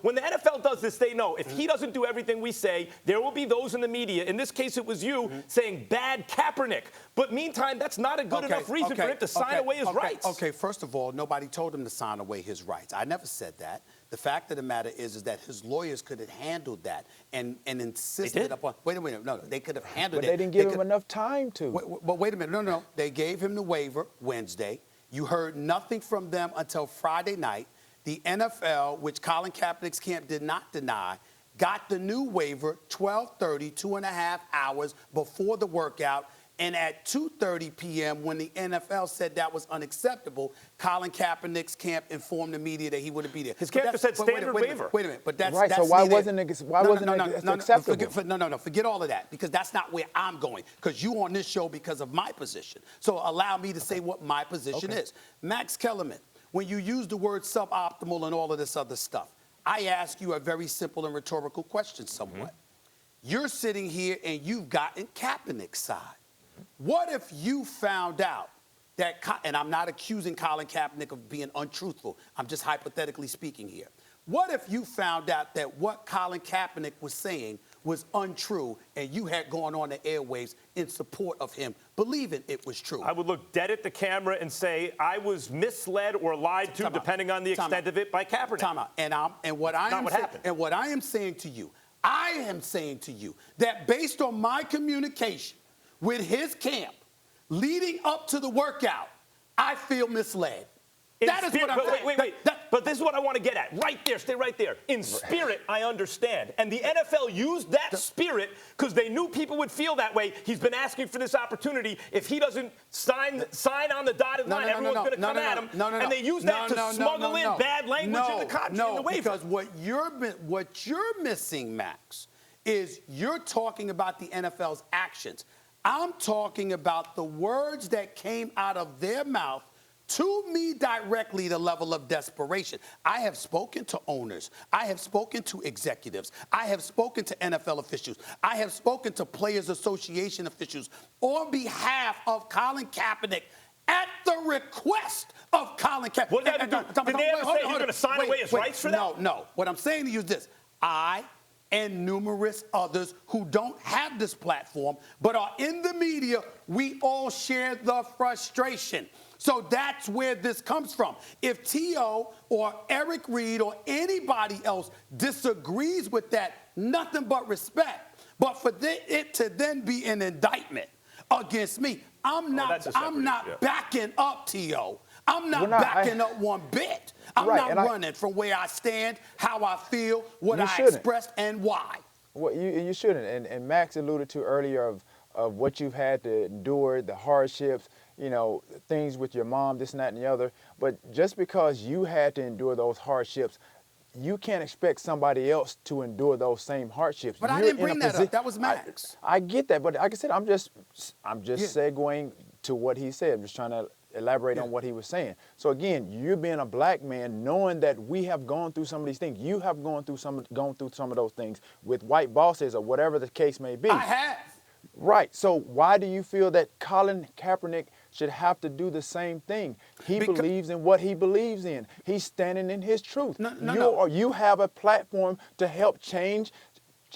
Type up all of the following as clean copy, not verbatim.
When the NFL does this, they know if he doesn't do everything we say, there will be those in the media. In this case, it was you saying bad Kaepernick. But meantime, that's not a good enough reason for him to sign away his rights. Okay, first of all, nobody told him to sign away his rights. I never said that. The fact of the matter is that his lawyers could have handled that and insisted upon. Wait a minute, no, they could have handled it. But they didn't give him enough time to. But wait a minute, no. They gave him the waiver Wednesday. You heard nothing from them until Friday night. The NFL, which Colin Kaepernick's camp did not deny, got the new waiver 12:30, 2.5 hours before the workout. And at 2:30 p.m., when the NFL said that was unacceptable, Colin Kaepernick's camp informed the media that he wouldn't be there. His camp just said standard waiver. Wait a minute, but that's right. That's so why neither, wasn't it acceptable? Forget all of that, because that's not where I'm going. Because you on this show because of my position. So allow me to say what my position is. Max Kellerman, when you use the word suboptimal and all of this other stuff, I ask you a very simple and rhetorical question somewhat. You're sitting here and you've gotten Kaepernick's side. What if you found out that, and I'm not accusing Colin Kaepernick of being untruthful, I'm just hypothetically speaking here. What if you found out that what Colin Kaepernick was saying was untrue and you had gone on the airwaves in support of him, believing it was true? I would look dead at the camera and say I was misled or lied to, depending on the extent of it, by Kaepernick. Time out. And what I am saying to you, I am saying to you that based on my communication with his camp leading up to the workout, I feel misled. That is what I'm saying. Wait. But this is what I want to get at. Right there, stay right there. In spirit, I understand. And the NFL used that spirit because they knew people would feel that way. He's been asking for this opportunity. If he doesn't sign on the dotted line, everyone's going to come at him. And they use that to smuggle in bad language in the contract. No, because what you're missing, Max, is you're talking about the NFL's actions. I'm talking about the words that came out of their mouth to me directly, the level of desperation. I have spoken to owners. I have spoken to executives. I have spoken to NFL officials. I have spoken to Players Association officials on behalf of Colin Kaepernick at the request of Colin Kaepernick. What did they ever do? Did they ever say he's going to sign away his rights for that? No. What I'm saying to you is this. I and numerous others who don't have this platform but are in the media, we all share the frustration. So that's where this comes from. If T.O. or Eric Reed or anybody else disagrees with that, nothing but respect. But for it to then be an indictment against me, I'm not backing up T.O. I'm not backing up one bit. I'm not running from where I stand, how I feel, what I expressed, and why. Well, you shouldn't. And Max alluded to earlier of what you've had to endure, the hardships, things with your mom, this and that and the other. But just because you had to endure those hardships, you can't expect somebody else to endure those same hardships. But I didn't bring that up. That was Max. I get that, but like I said, I'm just segueing to what he said. I'm just trying to elaborate on what he was saying. So again, you being a black man, knowing that we have gone through some of these things, you have gone through some of those things with white bosses or whatever the case may be. I have. Right. So why do you feel that Colin Kaepernick should have to do the same thing? He believes in what he believes in. He's standing in his truth. You have a platform to help change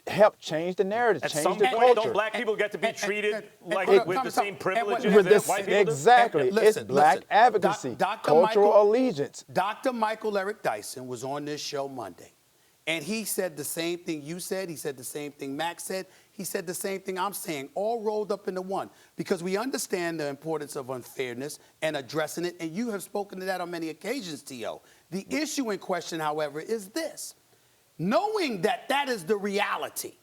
the narrative, change the culture. Don't black people get to be treated with the same privileges as white people do? Exactly. It's black advocacy, cultural allegiance. Dr. Michael Eric Dyson was on this show Monday, and he said the same thing you said. He said the same thing Max said. He said the same thing I'm saying, all rolled up into one, because we understand the importance of unfairness and addressing it, and you have spoken to that on many occasions, T.O. The issue in question, however, is this. Knowing that that is the reality,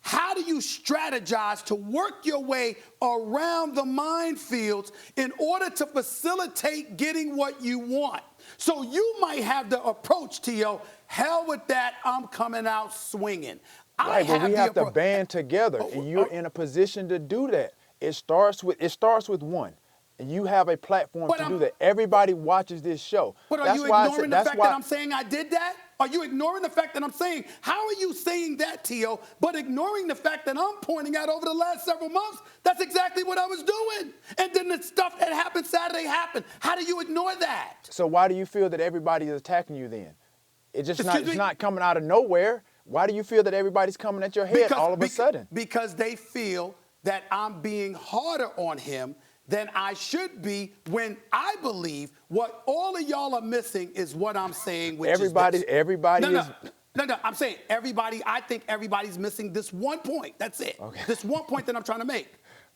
how do you strategize to work your way around the minefields in order to facilitate getting what you want? So you might have the approach, T.O., hell with that, I'm coming out swinging. Right, but we have to band together, and you're in a position to do that. It starts with one. And you have a platform to do that. Everybody watches this show. But are you ignoring the fact that I'm saying I did that? Are you ignoring the fact that I'm saying, how are you saying that, T.O., but ignoring the fact that I'm pointing out over the last several months, that's exactly what I was doing. And then the stuff that happened Saturday happened. How do you ignore that? So why do you feel that everybody is attacking you then? It's just Excuse it's me? not coming out of nowhere. Why do you feel that everybody's coming at your head all of a sudden? Because they feel that I'm being harder on him than I should be, when I believe what all of y'all are missing is what I'm saying, which Everybody is this. No, I'm saying everybody, I think everybody's missing this one point. That's it. Okay. This one point that I'm trying to make.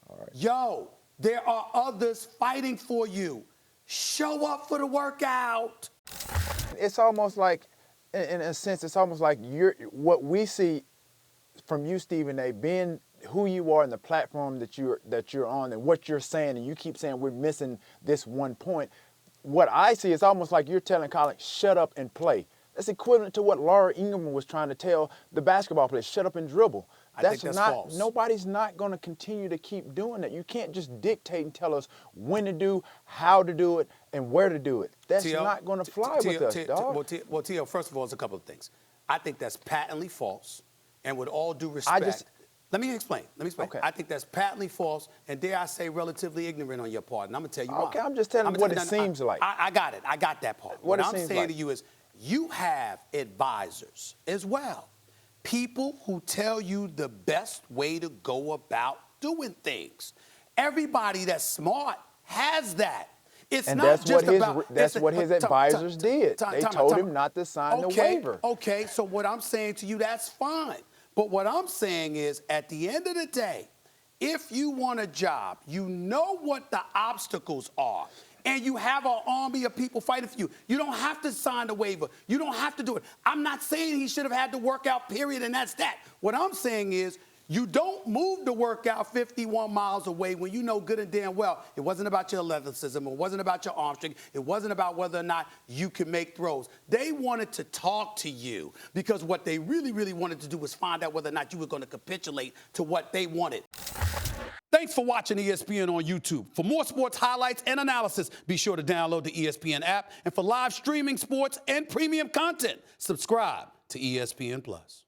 All right. Yo, there are others fighting for you. Show up for the workout. It's almost like, in a sense, it's almost like what we see from you, Stephen A., being who you are and the platform that you're on and what you're saying, and you keep saying we're missing this one point. What I see is almost like you're telling Colin, shut up and play. That's equivalent to what Laura Ingerman was trying to tell the basketball players, shut up and dribble. I think that's false. Nobody's not going to continue to keep doing that. You can't just dictate and tell us when to do, how to do it, and where to do it. That's not going to fly with us, dog. Well, T.O., first of all, it's a couple of things. I think that's patently false, and with all due respect, let me explain. Okay. I think that's patently false, and dare I say relatively ignorant on your part, and I'm going to tell you why. Okay, I'm just telling you what it seems like. I got it. I got that part. What I'm saying to you is you have advisors as well. People who tell you the best way to go about doing things. Everybody that's smart has that. It's and not that's what his advisors did. They told him not to sign the waiver. Okay, so what I'm saying to you, that's fine. But what I'm saying is, at the end of the day, if you want a job, you know what the obstacles are, and you have an army of people fighting for you. You don't have to sign the waiver. You don't have to do it. I'm not saying he should have had to work out, period, and that's that. What I'm saying is, you don't move the workout 51 miles away when you know good and damn well it wasn't about your athleticism, it wasn't about your arm strength, it wasn't about whether or not you can make throws. They wanted to talk to you because what they really, really wanted to do was find out whether or not you were going to capitulate to what they wanted. Thanks for watching ESPN on YouTube. For more sports highlights and analysis, be sure to download the ESPN app. And for live streaming sports and premium content, subscribe to ESPN+.